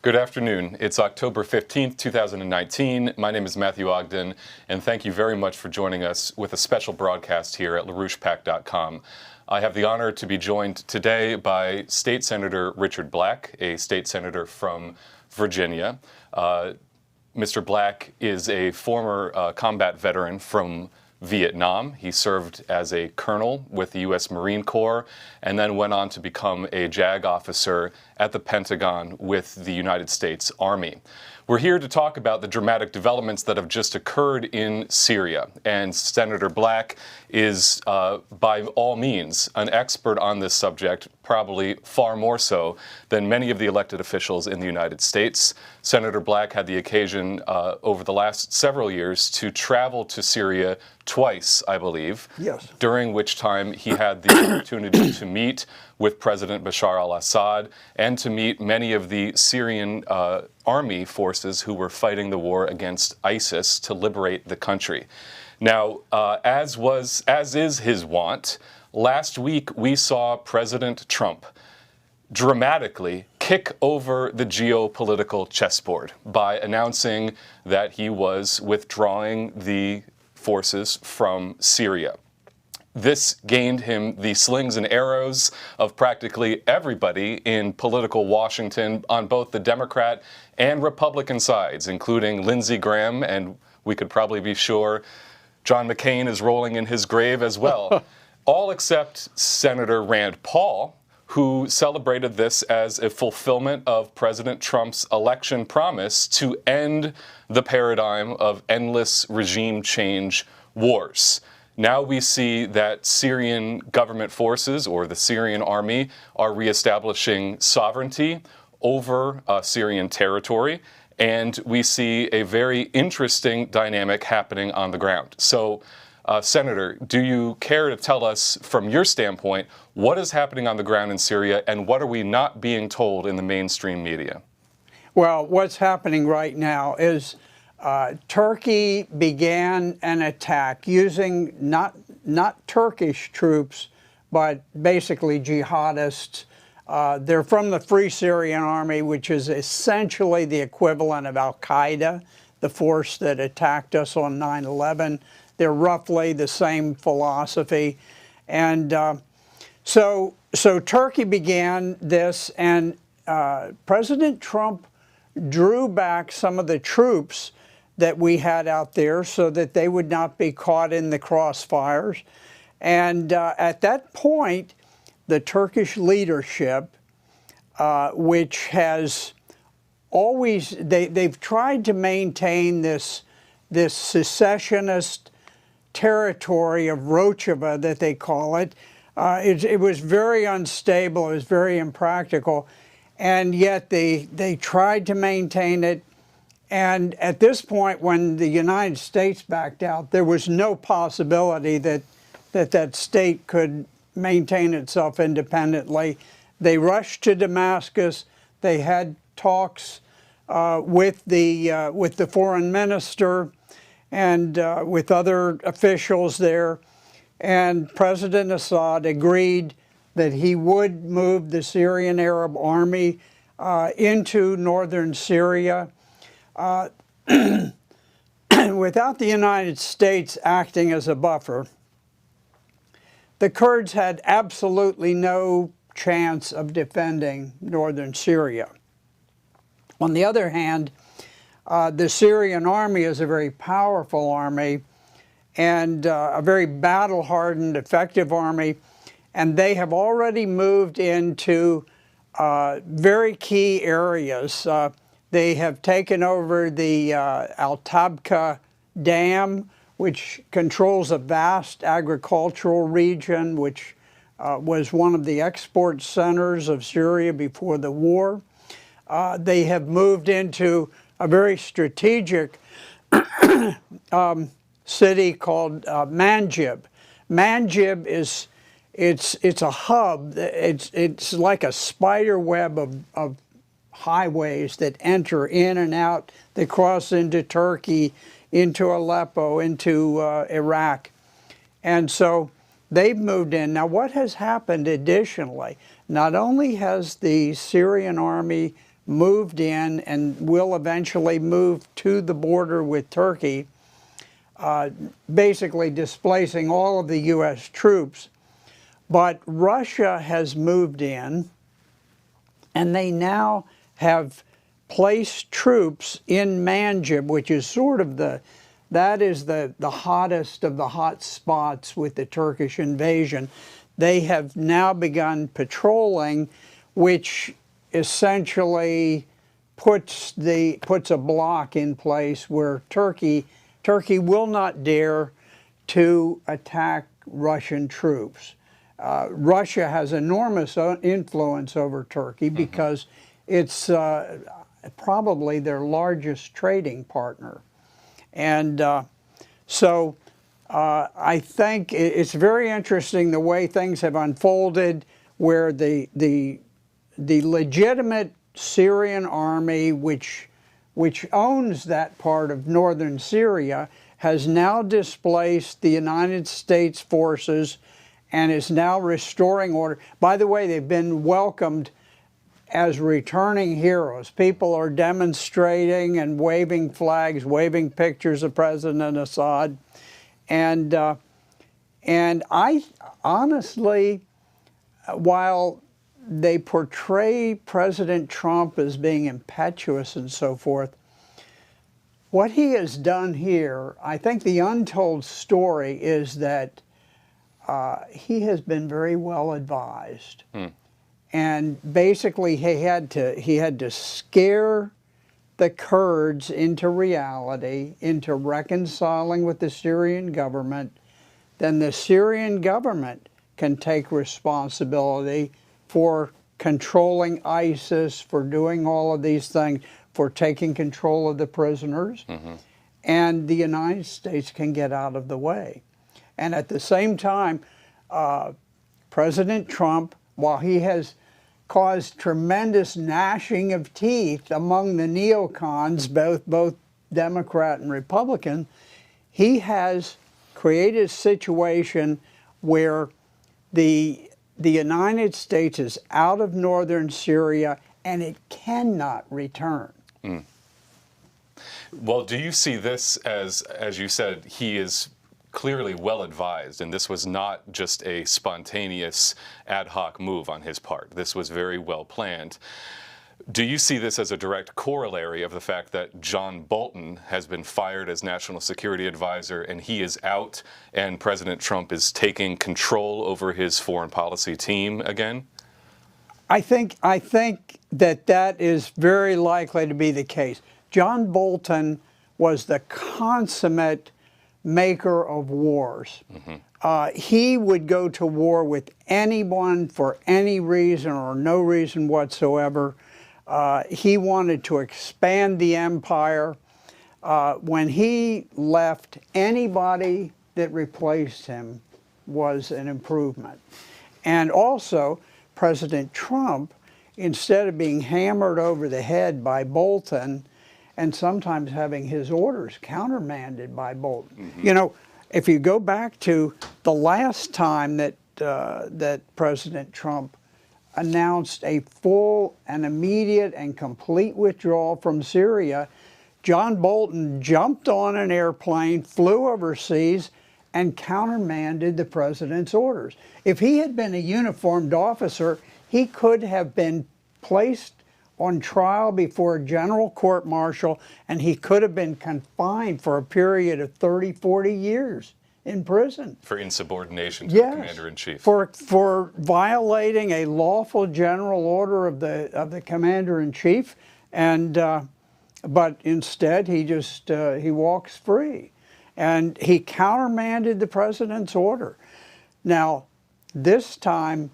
Good afternoon. It's October 15th, 2019. My name is Matthew Ogden, and thank you very much for joining us with a special broadcast here at LaRouchePAC.com. I have the honor to be joined today by State Senator Richard Black, a state senator from Virginia. Mr. Black is a former combat veteran from Vietnam. He served as a colonel with the U.S. Marine Corps and then went on to become a JAG officer at the Pentagon with the United States Army. We're here to talk about the dramatic developments that have just occurred in Syria. And Senator Black is, by all means, an expert on this subject, probably far more so than many of the elected officials in the United States. Senator Black had the occasion over the last several years to travel to Syria twice, I believe. Yes. During which time he had the opportunity to meet with President Bashar al-Assad and to meet many of the Syrian army forces who were fighting the war against ISIS to liberate the country. Now, as is his wont, last week we saw President Trump dramatically kick over the geopolitical chessboard by announcing that he was withdrawing the forces from Syria. This gained him the slings and arrows of practically everybody in political Washington on both the Democrat and Republican sides, including Lindsey Graham, and we could probably be sure John McCain is rolling in his grave as well, all except Senator Rand Paul, who celebrated this as a fulfillment of President Trump's election promise to end the paradigm of endless regime change wars. Now we see that Syrian government forces, or the Syrian army, are reestablishing sovereignty over Syrian territory, and we see a very interesting dynamic happening on the ground. So, Senator, do you care to tell us, from your standpoint, what is happening on the ground in Syria, and what are we not being told in the mainstream media? Well, what's happening right now is Turkey began an attack using not Turkish troops, but basically jihadists. They're from the Free Syrian Army, which is essentially the equivalent of Al-Qaeda, the force that attacked us on 9/11. They're roughly the same philosophy. And so Turkey began this, and President Trump drew back some of the troops that we had out there so that they would not be caught in the crossfires. And at that point, the Turkish leadership, which has always, they've tried to maintain this secessionist territory of Rojava, that they call it. It was very unstable, it was very impractical, and yet they tried to maintain it. And at this point, when the United States backed out, there was no possibility that state could maintain itself independently. They rushed to Damascus. They had talks with the foreign minister and with other officials there. And President Assad agreed that he would move the Syrian Arab Army into northern Syria. Without the United States acting as a buffer, the Kurds had absolutely no chance of defending northern Syria. On the other hand, the Syrian army is a very powerful army and a very battle-hardened, effective army, and they have already moved into very key areas. They have taken over the Al-Tabqa Dam, which controls a vast agricultural region, which was one of the export centers of Syria before the war. They have moved into a very strategic city called Manjib. Manjib is it's a hub. It's like a spider web of highways that enter in and out. They cross into Turkey, into Aleppo, into Iraq. And so they've moved in. Now what has happened additionally, not only has the Syrian army moved in and will eventually move to the border with Turkey, basically displacing all of the U.S. troops. But Russia has moved in, and they now have placed troops in Manjib, which is sort of the hottest of the hot spots with the Turkish invasion. They have now begun patrolling, which essentially puts a block in place where Turkey will not dare to attack Russian troops. Russia has enormous influence over Turkey because it's probably their largest trading partner. And so I think it's very interesting the way things have unfolded, where the legitimate Syrian army, which owns that part of northern Syria, has now displaced the United States forces and is now restoring order. By the way, they've been welcomed as returning heroes. People are demonstrating and waving flags, waving pictures of President Assad. And I honestly, while they portray President Trump as being impetuous and so forth, what he has done here, I think the untold story is that he has been very well advised. And basically he had to scare the Kurds into reality, into reconciling with the Syrian government. Then the Syrian government can take responsibility for controlling ISIS, for doing all of these things, for taking control of the prisoners. And the United States can get out of the way. And at the same time, President Trump, while he has caused tremendous gnashing of teeth among the neocons, both Democrat and Republican, he has created a situation where the United States is out of northern Syria and it cannot return. Well, do you see this as you said, he is clearly well advised, and this was not just a spontaneous ad hoc move on his part. This was very well planned. Do you see this as a direct corollary of the fact that John Bolton has been fired as National Security Advisor and he is out and President Trump is taking control over his foreign policy team again? I think that is very likely to be the case. John Bolton was the consummate maker of wars. He would go to war with anyone for any reason or no reason whatsoever. He wanted to expand the empire. When he left, anybody that replaced him was an improvement. And also, President Trump, instead of being hammered over the head by Bolton, and sometimes having his orders countermanded by Bolton. You know, if you go back to the last time that President Trump announced a full and immediate and complete withdrawal from Syria, John Bolton jumped on an airplane, flew overseas, and countermanded the president's orders. If he had been a uniformed officer, he could have been placed on trial before a general court-martial, and he could have been confined for a period of 30, 40 years in prison. For insubordination to the commander-in-chief. For violating a lawful general order of the commander-in-chief, and but instead he just he walks free, and he countermanded the president's order. Now, this time,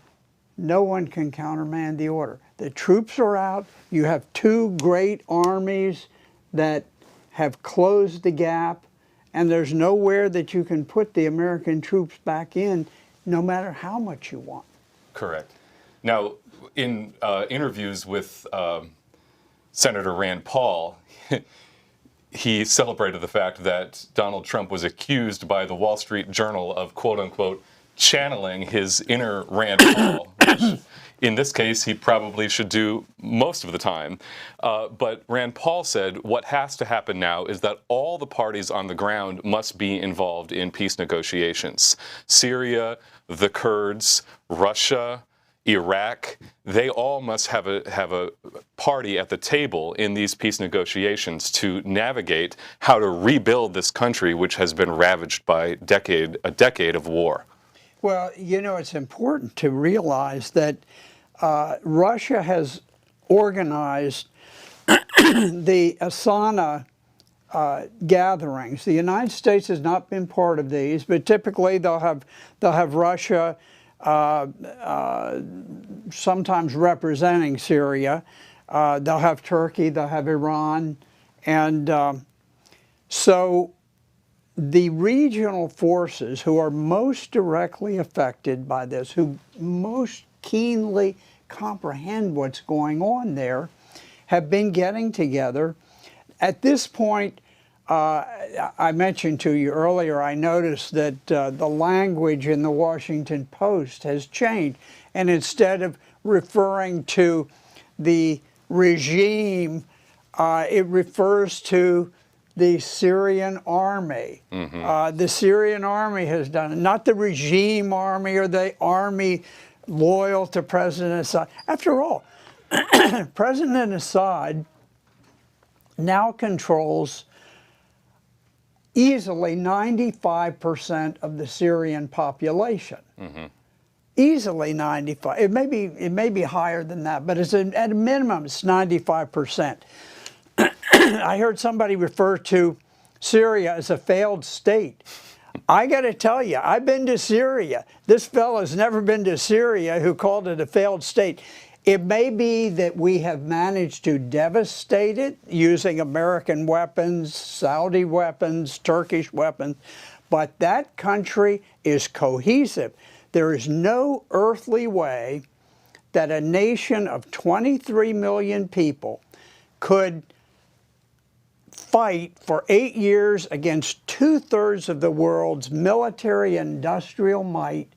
no one can countermand the order. The troops are out. You have two great armies that have closed the gap, and there's nowhere that you can put the American troops back in, no matter how much you want. Correct. Now, in interviews with Senator Rand Paul, he celebrated the fact that Donald Trump was accused by the Wall Street Journal of, quote unquote, channeling his inner Rand Paul, which in this case he probably should do most of the time. But Rand Paul said what has to happen now is that all the parties on the ground must be involved in peace negotiations. Syria, the Kurds, Russia, Iraq, they all must have a party at the table in these peace negotiations to navigate how to rebuild this country, which has been ravaged by a decade of war. Well, you know, it's important to realize that Russia has organized the Astana gatherings. The United States has not been part of these, but typically they'll have Russia sometimes representing Syria. They'll have Turkey, they'll have Iran, and so the regional forces who are most directly affected by this, who most keenly comprehend what's going on there, have been getting together. At this point, I mentioned to you earlier, I noticed that the language in the Washington Post has changed. And instead of referring to the regime, it refers to the Syrian army. The Syrian army has done it, not the regime army or the army loyal to President Assad. After all, President Assad now controls easily 95% of the Syrian population. Easily 95. It may be higher than that, but it's at a minimum it's 95%. I heard somebody refer to Syria as a failed state. I got to tell you, I've been to Syria. This fellow's never been to Syria who called it a failed state. It may be that we have managed to devastate it using American weapons, Saudi weapons, Turkish weapons, but that country is cohesive. There is no earthly way that a nation of 23 million people could fight for 8 years against 2/3 of the world's military industrial might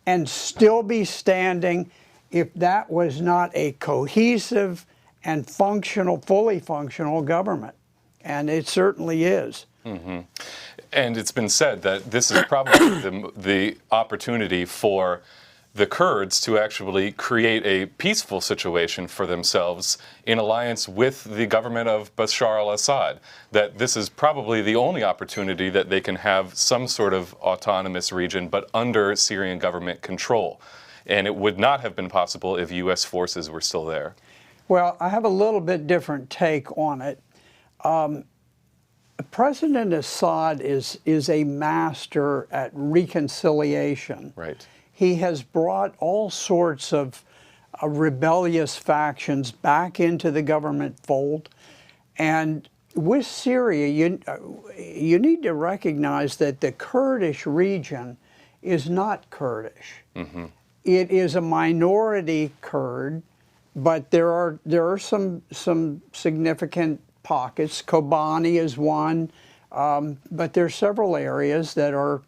and still be standing if that was not a cohesive and functional, fully functional government. And it certainly is. And it's been said that this is probably the opportunity for the Kurds to actually create a peaceful situation for themselves in alliance with the government of Bashar al-Assad. That this is probably the only opportunity that they can have some sort of autonomous region, but under Syrian government control. And it would not have been possible if U.S. forces were still there. Well, I have a little bit different take on it. President Assad is a master at reconciliation. Right. He has brought all sorts of rebellious factions back into the government fold. And with Syria, you need to recognize that the Kurdish region is not Kurdish. It is a minority Kurd, but there are some significant pockets. Kobani is one, but there are several areas that are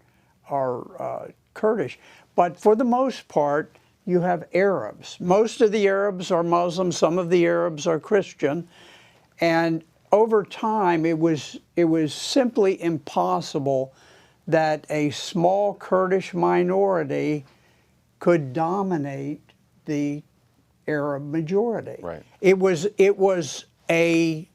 Kurdish. But for the most part, you have Arabs. Most of the Arabs are Muslim, some of the Arabs are Christian, and over time it was simply impossible that a small Kurdish minority could dominate the Arab majority. Right. It was a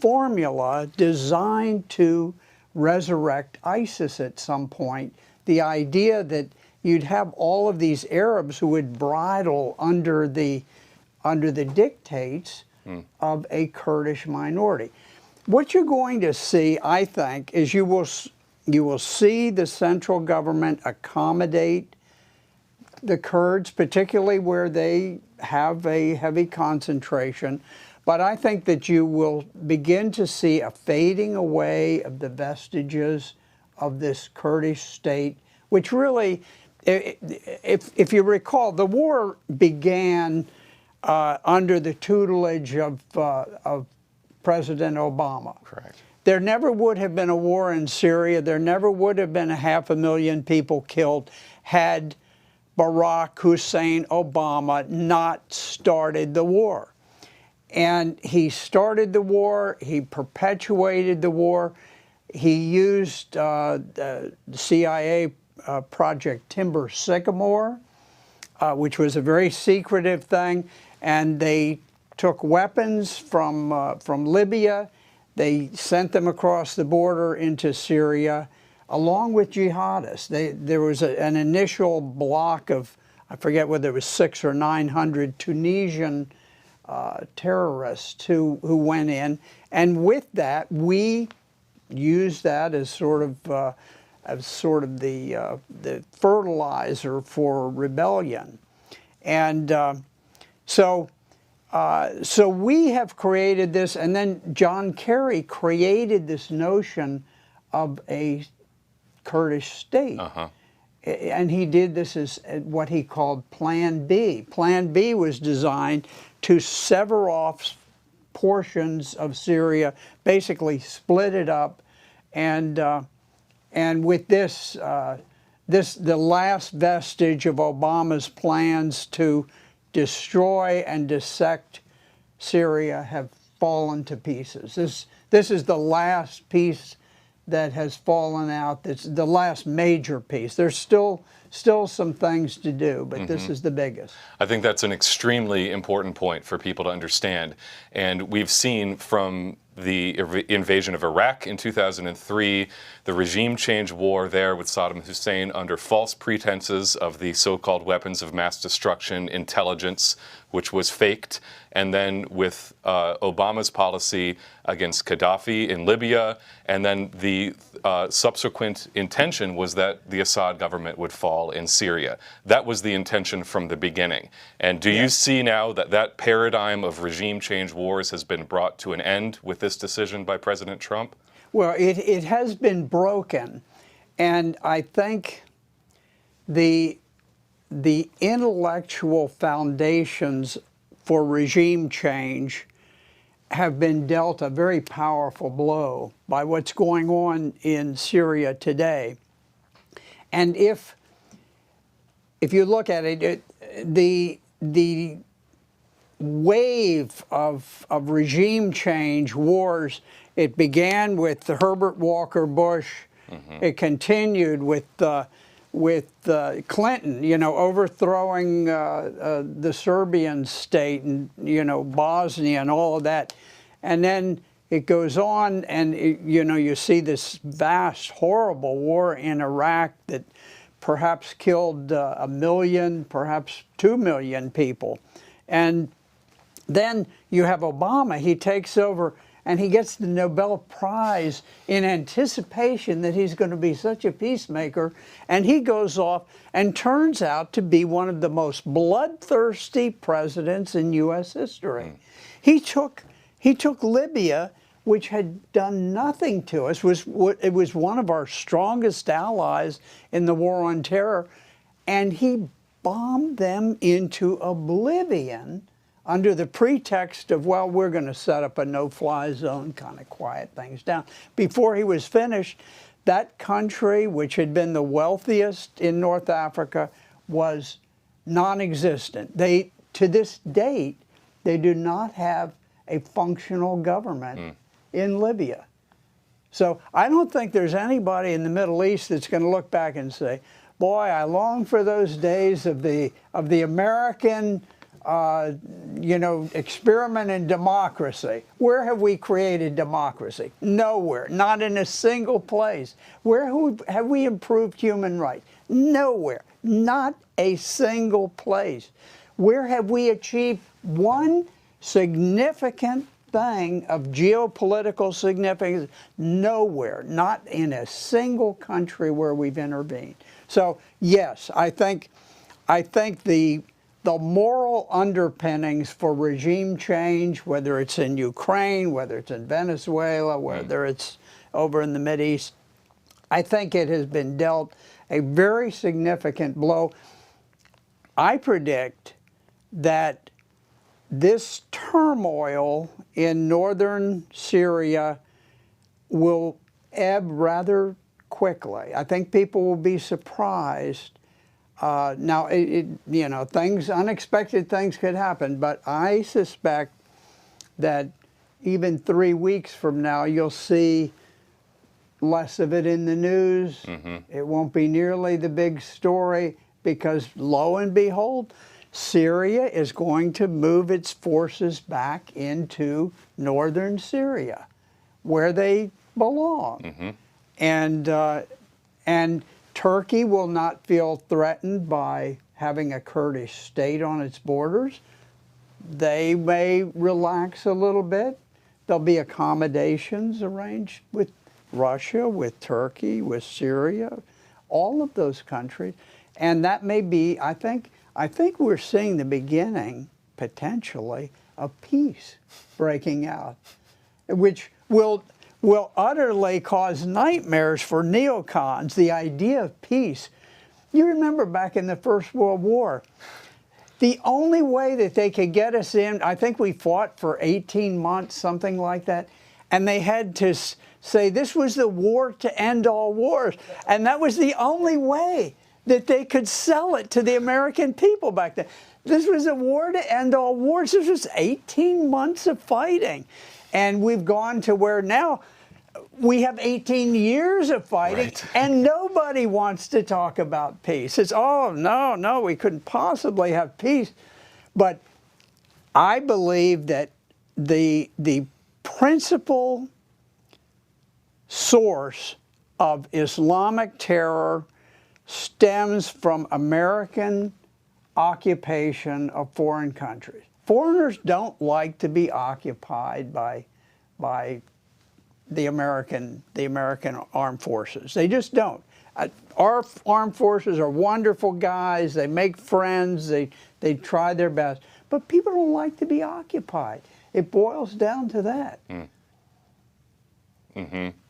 formula designed to resurrect ISIS at some point. The idea that you'd have all of these Arabs who would bridle under the dictates of a Kurdish minority. What you're going to see, I think, is you will see the central government accommodate the Kurds, particularly where they have a heavy concentration. But I think that you will begin to see a fading away of the vestiges of this Kurdish state, which really, if you recall, the war began under the tutelage of President Obama. Correct. There never would have been a war in Syria. There never would have been 500,000 people killed had Barack Hussein Obama not started the war. And he started the war, he perpetuated the war, he used the CIA Project Timber Sycamore, which was a very secretive thing, and they took weapons from Libya, they sent them across the border into Syria, along with jihadists. There was an initial block of, I forget whether it was 600 or 900 Tunisian terrorists who went in, and with that we used that as sort of the fertilizer for rebellion, and so we have created this, and then John Kerry created this notion of a Kurdish state. And he did this as what he called Plan B. Plan B was designed to sever off portions of Syria, basically split it up, and with this, the last vestige of Obama's plans to destroy and dissect Syria have fallen to pieces. This is the last piece that has fallen out. That's the last major piece. There's still some things to do, but this is the biggest. I think that's an extremely important point for people to understand. And we've seen from the invasion of Iraq in 2003, the regime change war there with Saddam Hussein under false pretenses of the so-called weapons of mass destruction intelligence, which was faked, and then with Obama's policy against Gaddafi in Libya, and then the subsequent intention was that the Assad government would fall in Syria. That was the intention from the beginning. And do you see now that that paradigm of regime change wars has been brought to an end with this decision by President Trump? Well, it has been broken, and I think the intellectual foundations for regime change have been dealt a very powerful blow by what's going on in Syria today. And if you look at it, the wave of regime change wars, it began with Herbert Walker Bush. It continued with Clinton, overthrowing the Serbian state and, Bosnia and all of that. And then it goes on, and, you see this vast, horrible war in Iraq that perhaps killed 1 million, perhaps 2 million people. And then you have Obama. He takes over, and he gets the Nobel Prize in anticipation that he's going to be such a peacemaker, and he goes off and turns out to be one of the most bloodthirsty presidents in U.S. history. He took Libya, which had done nothing to us. It was one of our strongest allies in the war on terror, and he bombed them into oblivion under the pretext of, well, we're going to set up a no-fly zone, kind of quiet things down. Before he was finished, that country, which had been the wealthiest in North Africa, was non-existent. To this date, they do not have a functional government in Libya. So I don't think there's anybody in the Middle East that's going to look back and say, boy, I long for those days of the American experiment in democracy. Where have we created democracy? Nowhere, not in a single place. Where have we improved human rights? Nowhere, not a single place. Where have we achieved one significant thing of geopolitical significance? Nowhere, not in a single country where we've intervened. So yes, I think the moral underpinnings for regime change, whether it's in Ukraine, whether it's in Venezuela, whether it's over in the Mideast, I think it has been dealt a very significant blow. I predict that this turmoil in northern Syria will ebb rather quickly. I think people will be surprised Now, you know, unexpected things could happen, but I suspect that even 3 weeks from now, you'll see less of it in the news. It won't be nearly the big story because, lo and behold, Syria is going to move its forces back into northern Syria, where they belong. And Turkey will not feel threatened by having a Kurdish state on its borders. They may relax a little bit. There'll be accommodations arranged with Russia, with Turkey, with Syria, all of those countries. And that may be, I think we're seeing the beginning, potentially, of peace breaking out, which will utterly cause nightmares for neocons, the idea of peace. You remember back in the First World War, the only way that they could get us in, I think we fought for 18 months, something like that, and they had to say this was the war to end all wars. And that was the only way that they could sell it to the American people back then. This was a war to end all wars. This was 18 months of fighting. And we've gone to where now we have 18 years of fighting, and nobody wants to talk about peace. It's, oh, no, we couldn't possibly have peace. But I believe that the principal source of Islamic terror stems from American occupation of foreign countries. Foreigners don't like to be occupied by the American armed forces. They just don't. Our armed forces are wonderful guys. They make friends. They try their best. But people don't like to be occupied. It boils down to that.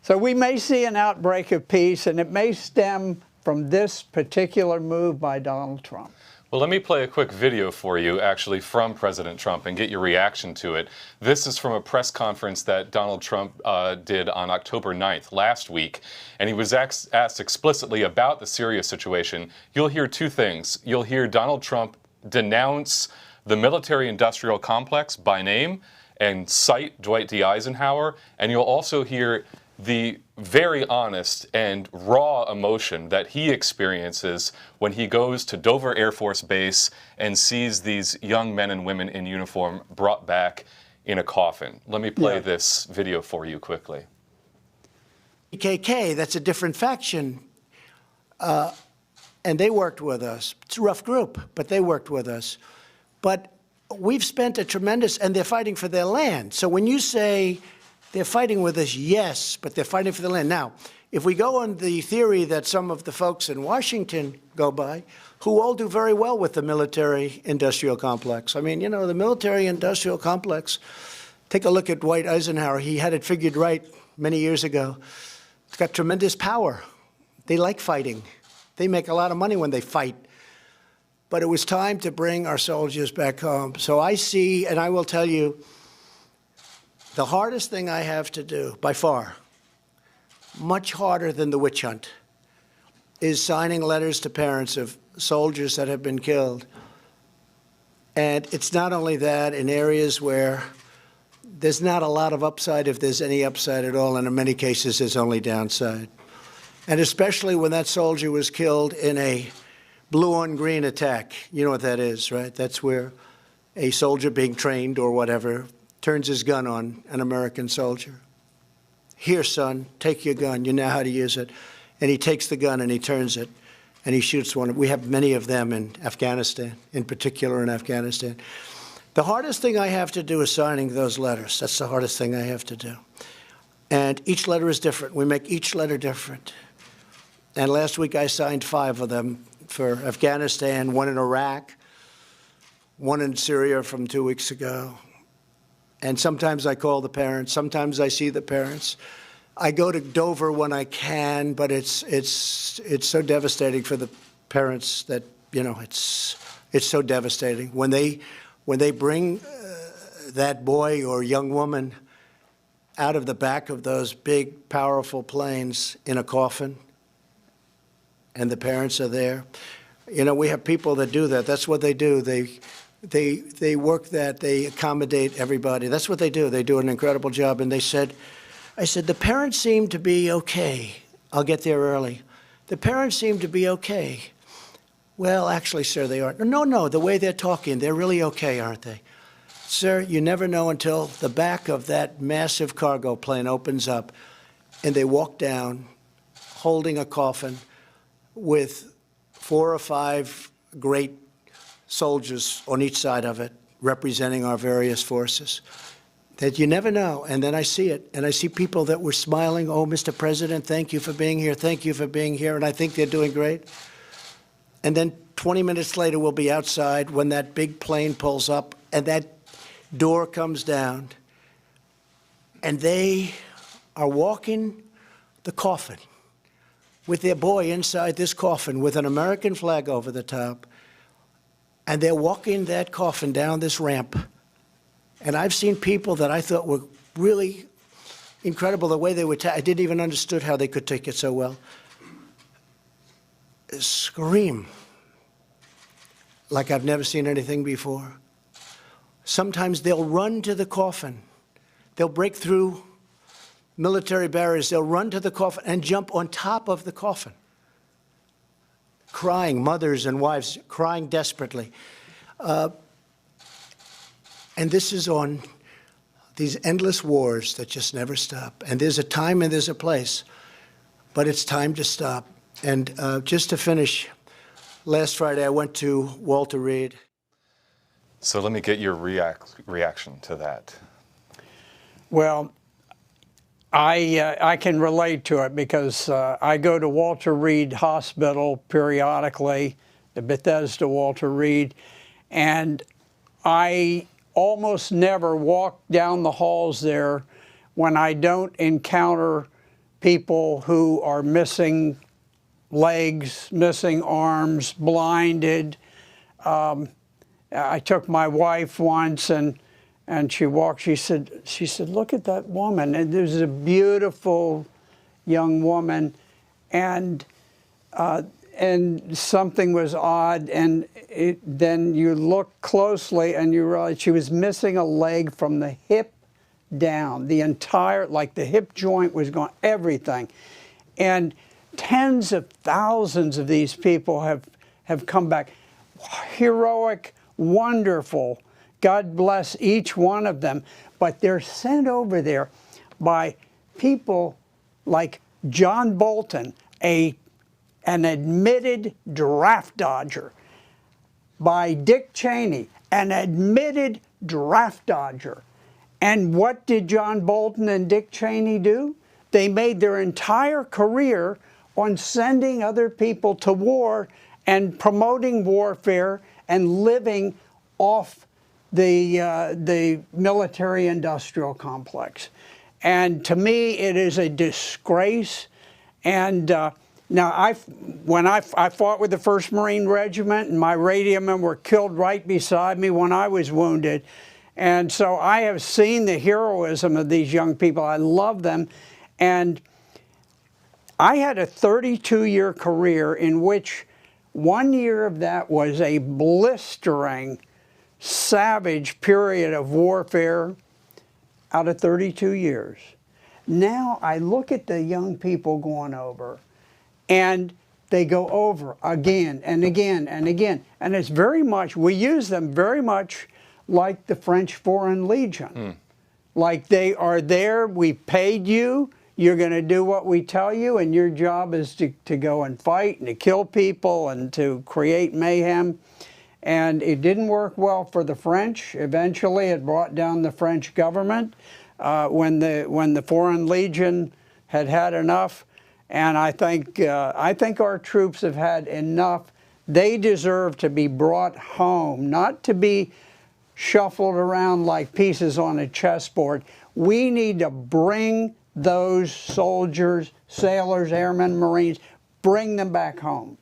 So we may see an outbreak of peace, and it may stem from this particular move by Donald Trump. Well, let me play a quick video for you, actually, from President Trump and get your reaction to it. This is from a press conference that Donald Trump did on October 9th, last week, and he was asked explicitly about the Syria situation. You'll hear two things. You'll hear Donald Trump denounce the military-industrial complex by name and cite Dwight D. Eisenhower, and you'll also hear the very honest and raw emotion that he experiences when he goes to Dover Air Force Base and sees these young men and women in uniform brought back in a coffin. Let me play this video for you quickly. PKK, that's a different faction, and they worked with us. It's a rough group, but they worked with us. But we've spent a tremendous, and they're fighting for their land. So when you say they're fighting with us, yes, but they're fighting for the land. Now, if we go on the theory that some of the folks in Washington go by, who all do very well with the military-industrial complex. I mean, you know, the military-industrial complex, take a look at Dwight Eisenhower. He had it figured right many years ago. It's got tremendous power. They like fighting. They make a lot of money when they fight. But it was time to bring our soldiers back home. So I see, and I will tell you, the hardest thing I have to do, by far, much harder than the witch hunt, is signing letters to parents of soldiers that have been killed. And it's not only that, in areas where there's not a lot of upside, if there's any upside at all, and in many cases there's only downside. And especially when that soldier was killed in a blue-on-green attack. You know what that is, right? That's where a soldier being trained or whatever turns his gun on an American soldier. Here, son, take your gun. You know how to use it. And he takes the gun and he turns it and he shoots one. We have many of them in Afghanistan, in particular in Afghanistan. The hardest thing I have to do is signing those letters. That's the hardest thing I have to do. And each letter is different. We make each letter different. And last week I signed 5 of them for Afghanistan, 1 in Iraq, 1 in Syria from 2 weeks ago. And sometimes I call the parents, sometimes I see the parents. I go to Dover when I can, but it's so devastating for the parents that, you know, it's so devastating. When they bring that boy or young woman out of the back of those big, powerful planes in a coffin, and the parents are there, You know, we have people that do that. That's what they do. They work that. They accommodate everybody. That's what they do. They do an incredible job. And they said, I said, the parents seem to be okay. I'll get there early. The parents seem to be okay. Well, actually, sir, they aren't. No, the way they're talking, they're really okay, aren't they? Sir, you never know until the back of that massive cargo plane opens up and they walk down holding a coffin with 4 or 5 great soldiers on each side of it representing our various forces. That you never know. And then I see it, and I see people that were smiling, oh, Mr. President, thank you for being here, thank you for being here, and I think they're doing great. And then 20 minutes later, we'll be outside when that big plane pulls up and that door comes down, and they are walking the coffin with their boy inside this coffin with an American flag over the top, and they're walking that coffin down this ramp. And I've seen people that I thought were really incredible the way they would I didn't even understood how they could take it so well. Scream like I've never seen anything before. Sometimes they'll run to the coffin. They'll break through military barriers. They'll run to the coffin and jump on top of the coffin, crying, mothers and wives crying desperately. And this is on these endless wars that just never stop. And there's a time and there's a place, but it's time to stop. And just to finish, last Friday I went to Walter Reed. So let me get your reaction to that. Well, I can relate to it because I go to Walter Reed Hospital periodically, the Bethesda Walter Reed, and I almost never walk down the halls there when I don't encounter people who are missing legs, missing arms, blinded. I took my wife once and she walked, she said, look at that woman. And there's a beautiful young woman, and something was odd, and then you look closely and you realize she was missing a leg from the hip down. The entire, like the hip joint was gone, everything. And tens of thousands of these people have come back. Heroic, wonderful. God bless each one of them. But they're sent over there by people like John Bolton, an admitted draft dodger, by Dick Cheney, an admitted draft dodger. And what did John Bolton and Dick Cheney do? They made their entire career on sending other people to war and promoting warfare and living off the military-industrial complex. And to me, it is a disgrace. And now, when I fought with the 1st Marine Regiment, and my radio men were killed right beside me when I was wounded. And so I have seen the heroism of these young people. I love them. And I had a 32-year career in which 1 year of that was a blistering, savage period of warfare out of 32 years. Now I look at the young people going over, and they go over again and again and again. And it's very much, we use them very much like the French Foreign Legion. Like they are there, we paid you, you're going to do what we tell you, and your job is to go and fight and to kill people and to create mayhem. And it didn't work well for the French. Eventually it brought down the French government when the Foreign Legion had enough. And I think our troops have had enough. They deserve to be brought home, not to be shuffled around like pieces on a chessboard. We need to bring those soldiers, sailors, airmen, Marines, bring them back home.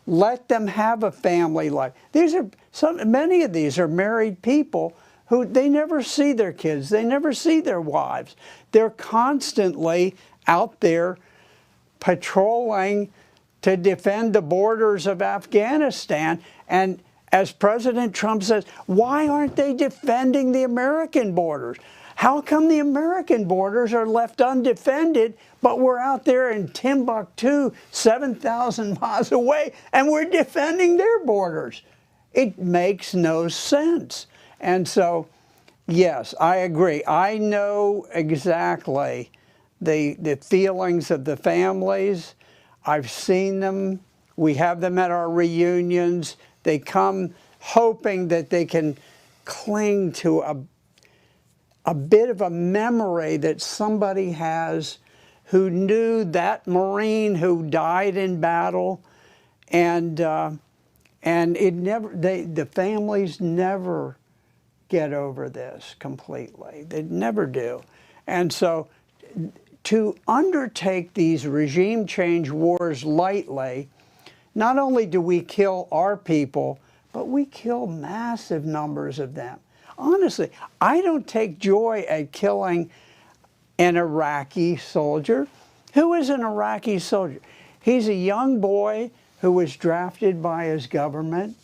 Let them have a family life. Many of these are married people who they never see their kids, they never see their wives. They're constantly out there patrolling to defend the borders of Afghanistan. And as President Trump says, why aren't they defending the American borders? How come the American borders are left undefended, but we're out there in Timbuktu, 7,000 miles away, and we're defending their borders? It makes no sense. And so, yes, I agree. I know exactly the feelings of the families. I've seen them. We have them at our reunions. They come hoping that they can cling to a bit of a memory that somebody has who knew that Marine who died in battle, and it never, the families never get over this completely. They never do. And so to undertake these regime change wars lightly, not only do we kill our people, but we kill massive numbers of them. Honestly, I don't take joy at killing an Iraqi soldier. Who is an Iraqi soldier? He's a young boy who was drafted by his government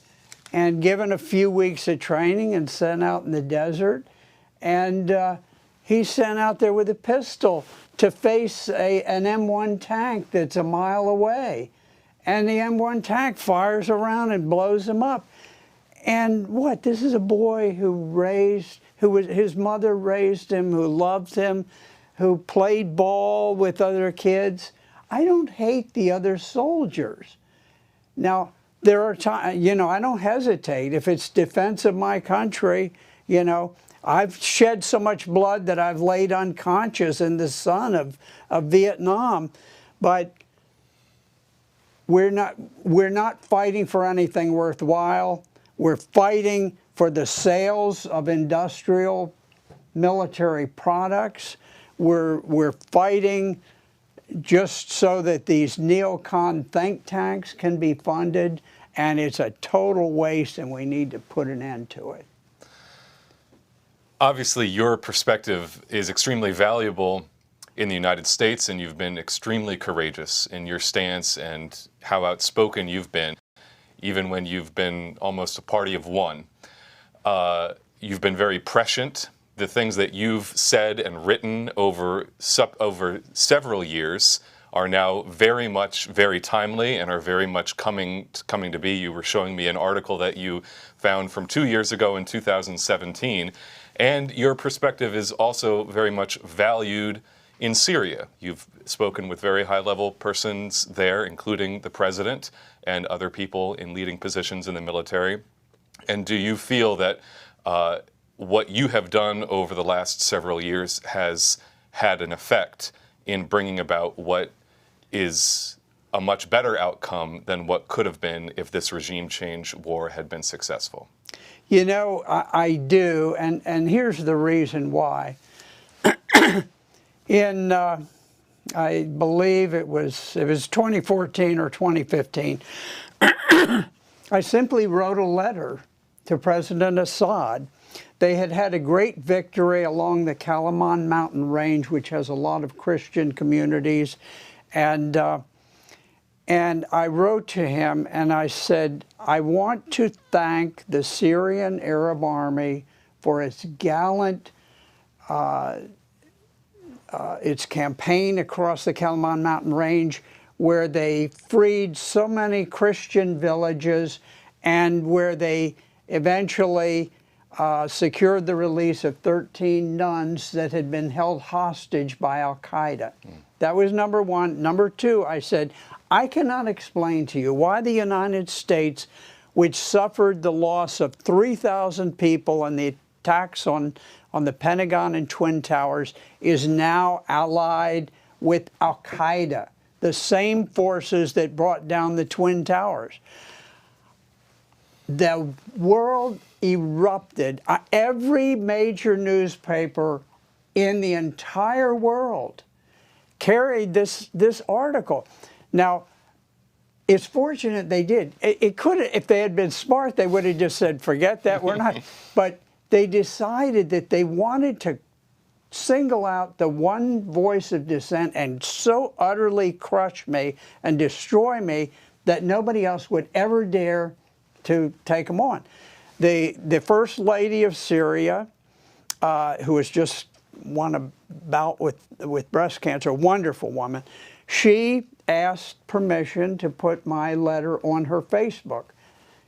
and given a few weeks of training and sent out in the desert. And he's sent out there with a pistol to face an M1 tank that's a mile away. And the M1 tank fires around and blows him up. And what? This is a boy his mother raised him, who loved him, who played ball with other kids. I don't hate the other soldiers. Now, there are times, I don't hesitate. If it's defense of my country, I've shed so much blood that I've laid unconscious in the sun of Vietnam. But we're not fighting for anything worthwhile. We're fighting for the sales of industrial military products. We're fighting just so that these neocon think tanks can be funded, and it's a total waste, and we need to put an end to it. Obviously, your perspective is extremely valuable in the United States, and you've been extremely courageous in your stance and how outspoken you've been, even when you've been almost a party of one. You've been very prescient. The things that you've said and written over several years are now very timely and are very much coming to be. You were showing me an article that you found from 2 years ago in 2017, and your perspective is also very much valued in Syria. You've spoken with very high-level persons there, including the president and other people in leading positions in the military. And do you feel that what you have done over the last several years has had an effect in bringing about what is a much better outcome than what could have been if this regime change war had been successful? I do, and here's the reason why. In, I believe it was 2014 or 2015, I simply wrote a letter to President Assad. They had had a great victory along the Kalaman mountain range, which has a lot of Christian communities. And I wrote to him and I said, I want to thank the Syrian Arab Army for its gallant its campaign across the Kalaman mountain range, where they freed so many Christian villages and where they eventually secured the release of 13 nuns that had been held hostage by Al-Qaeda. That was number one. Number two, I said, I cannot explain to you why the United States, which suffered the loss of 3,000 people in the attacks on the Pentagon and Twin Towers, is now allied with Al-Qaeda, the same forces that brought down the Twin Towers. The world erupted. Every major newspaper in the entire world carried this article. Now, it's fortunate they did. It could have, if they had been smart, they would have just said, forget that, we're not. But they decided that they wanted single out the one voice of dissent and so utterly crush me and destroy me that nobody else would ever dare to take them on. The First Lady of Syria, who was just won a bout with breast cancer, a wonderful woman, she asked permission to put my letter on her Facebook.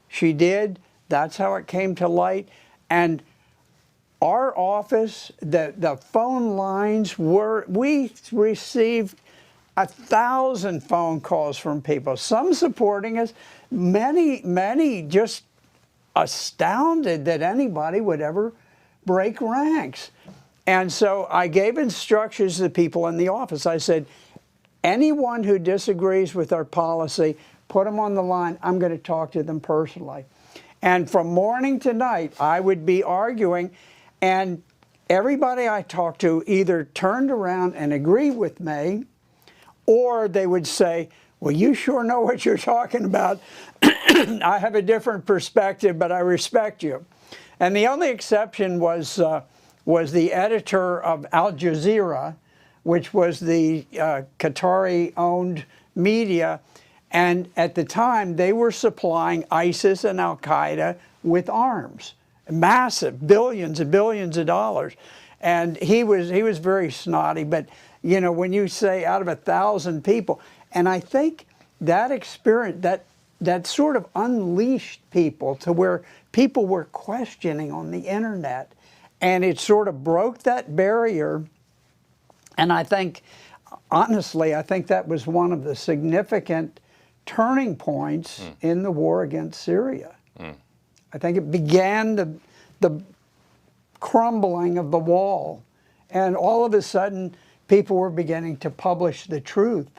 She did. That's how it came to light. And our office, the phone lines we received 1,000 phone calls from people, some supporting us, many just astounded that anybody would ever break ranks. And so I gave instructions to the people in the office. I said, anyone who disagrees with our policy, put them on the line. I'm going to talk to them personally. And from morning to night, I would be arguing, and everybody I talked to either turned around and agreed with me, or they would say, well, you sure know what you're talking about. I have a different perspective, but I respect you. And the only exception was the editor of Al Jazeera, which was the Qatari-owned media. And at the time, they were supplying ISIS and Al-Qaeda with arms, massive, billions and billions of dollars. And he was very snotty. But, you know, when you say out of 1,000 people, and I think that experience, that sort of unleashed people to where people were questioning on the internet. And it sort of broke that barrier. And I think, honestly, I think that was one of the significant turning points in the war against Syria. I think it began the crumbling of the wall. And all of a sudden, people were beginning to publish the truth.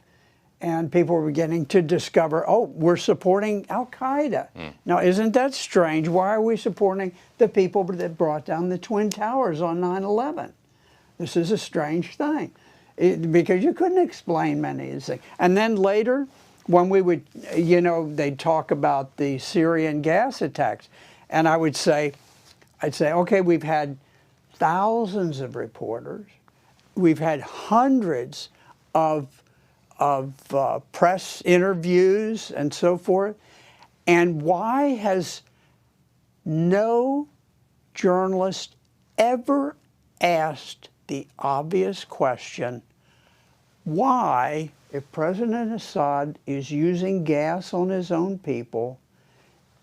And people were beginning to discover, oh, we're supporting Al-Qaeda. Now, isn't that strange? Why are we supporting the people that brought down the Twin Towers on 9/11? This is a strange thing. Because you couldn't explain many of these things. And then later, when we would, you know, they'd talk about the Syrian gas attacks. And I'd say, okay, we've had thousands of reporters. We've had hundreds of press interviews and so forth. And why has no journalist ever asked the obvious question, why, if President Assad is using gas on his own people,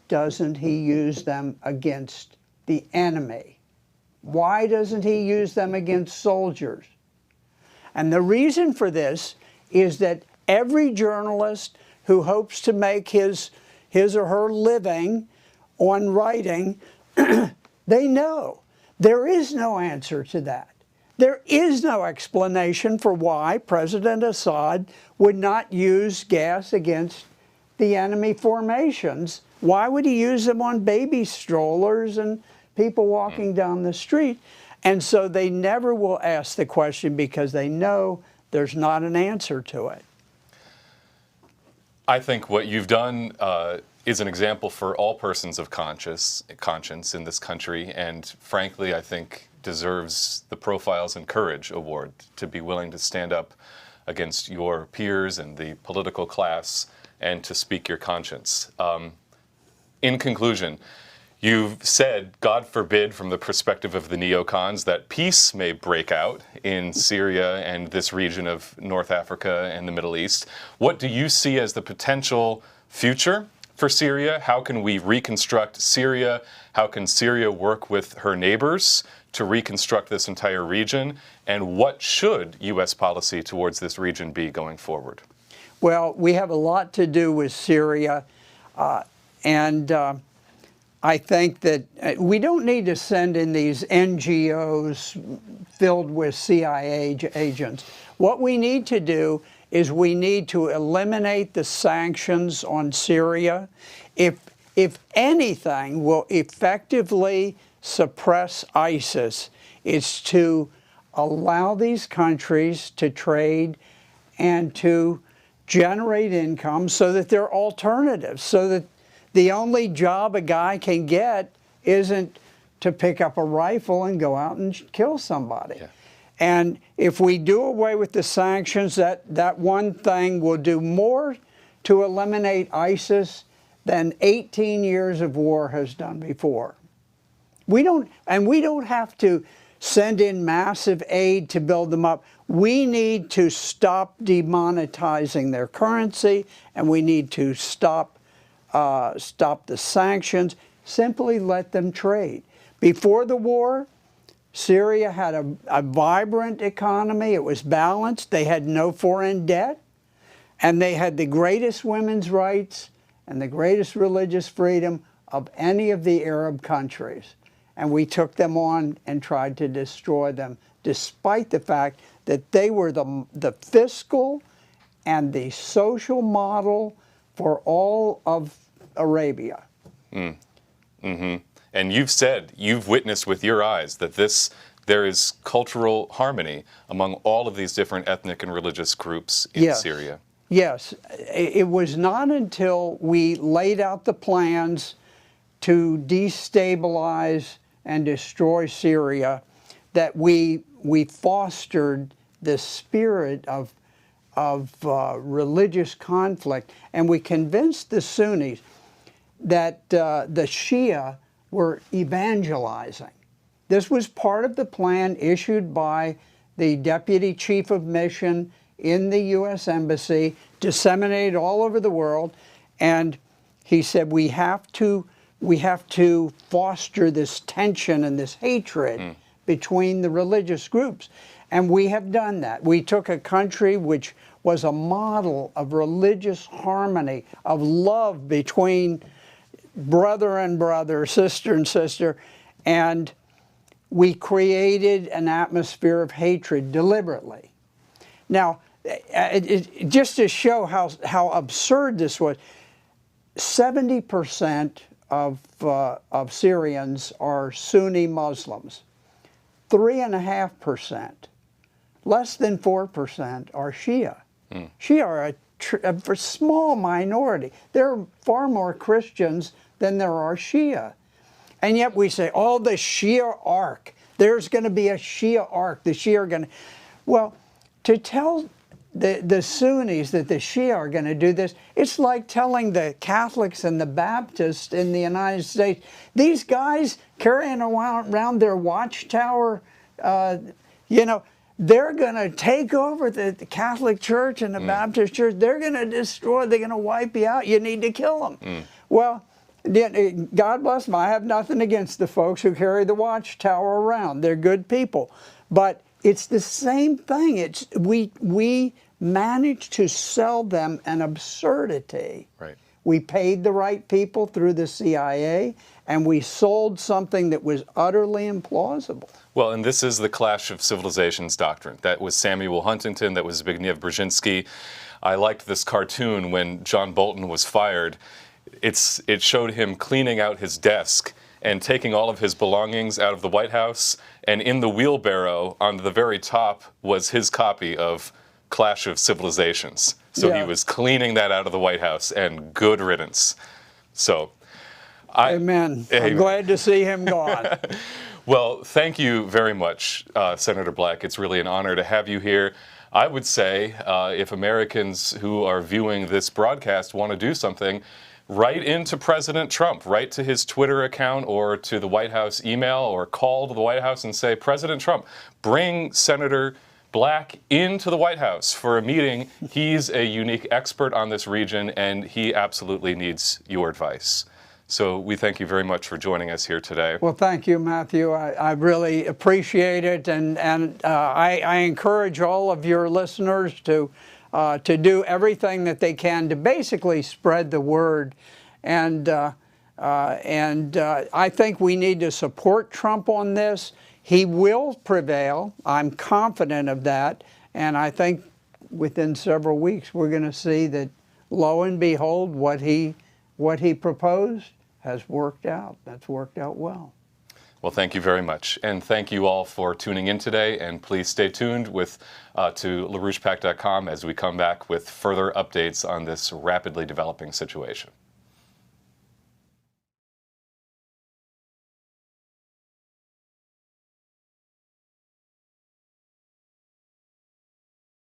doesn't he use them against the enemy? Why doesn't he use them against soldiers? And the reason for this is that every journalist who hopes to make his or her living on writing, they know there is no answer to that. There is no explanation for why President Assad would not use gas against the enemy formations. Why would he use them on baby strollers and people walking down the street? And so they never will ask the question because they know there's not an answer to it. I think what you've done is an example for all persons of conscience in this country, and frankly, I think deserves the Profiles in Courage Award, to be willing to stand up against your peers and the political class and to speak your conscience. In conclusion, you've said, God forbid, from the perspective of the neocons, that peace may break out in Syria and this region of North Africa and the Middle East. What do you see as the potential future for Syria? How can we reconstruct Syria? How can Syria work with her neighbors to reconstruct this entire region? And what should U.S. policy towards this region be going forward? Well, we have a lot to do with Syria, and I think that we don't need to send in these NGOs filled with CIA agents. What we need to do is we need to eliminate the sanctions on Syria. If anything will effectively suppress ISIS, it's to allow these countries to trade and to generate income so that there are alternatives, so that the only job a guy can get isn't to pick up a rifle and go out and kill somebody. Yeah. And if we do away with the sanctions, that one thing will do more to eliminate ISIS than 18 years of war has done before. We don't have to send in massive aid to build them up. We need to stop demonetizing their currency, and we need to stop the sanctions. Simply let them trade. Before the war, Syria had a vibrant economy. It was balanced. They had no foreign debt, and they had the greatest women's rights and the greatest religious freedom of any of the Arab countries. And we took them on and tried to destroy them, despite the fact that they were the fiscal and the social model for all of Arabia. And you've witnessed with your eyes that there is cultural harmony among all of these different ethnic and religious groups in Syria. Yes. It was not until we laid out the plans to destabilize and destroy Syria that we fostered the spirit of religious conflict, and we convinced the Sunnis that the Shia were evangelizing. This was part of the plan issued by the Deputy Chief of Mission in the U.S. Embassy, disseminated all over the world, and he said we have to foster this tension and this hatred between the religious groups. And we have done that. We took a country which was a model of religious harmony, of love between brother and brother, sister and sister, and we created an atmosphere of hatred deliberately. Now, just to show how absurd this was, 70% of Syrians are Sunni Muslims. 3.5%, less than 4% are Shia. Shia are a small minority. There are far more Christians than there are Shia. And yet we say, oh, the Shia arc. There's going to be a Shia arc. The Shia are going to... Well, to tell the Sunnis that the Shia are going to do this, it's like telling the Catholics and the Baptists in the United States, these guys carrying around their watchtower, they're going to take over the Catholic Church and the Baptist Church. They're going to destroy, they're going to wipe you out. You need to kill them. Well, God bless them. I have nothing against the folks who carry the watchtower around. They're good people. But it's the same thing. We managed to sell them an absurdity. Right. We paid the right people through the CIA, and we sold something that was utterly implausible. Well, and this is the clash of civilizations doctrine. That was Samuel Huntington, that was Zbigniew Brzezinski. I liked this cartoon when John Bolton was fired. It showed him cleaning out his desk and taking all of his belongings out of the White House, and in the wheelbarrow on the very top was his copy of Clash of Civilizations. So he was cleaning that out of the White House, and good riddance. So, Amen. I'm glad to see him gone. Well, thank you very much, Senator Black. It's really an honor to have you here. I would say if Americans who are viewing this broadcast want to do something, write into President Trump, write to his Twitter account or to the White House email, or call to the White House and say, President Trump, bring Senator Black into the White House for a meeting. He's a unique expert on this region, and he absolutely needs your advice. So we thank you very much for joining us here today. Well, thank you, Matthew. I really appreciate it, and I encourage all of your listeners to do everything that they can to basically spread the word. And I think we need to support Trump on this. He will prevail. I'm confident of that. And I think within several weeks we're going to see that, lo and behold, what he proposed has worked out. That's worked out well. Well, thank you very much. And thank you all for tuning in today. And please stay tuned to LaRouchePAC.com as we come back with further updates on this rapidly developing situation.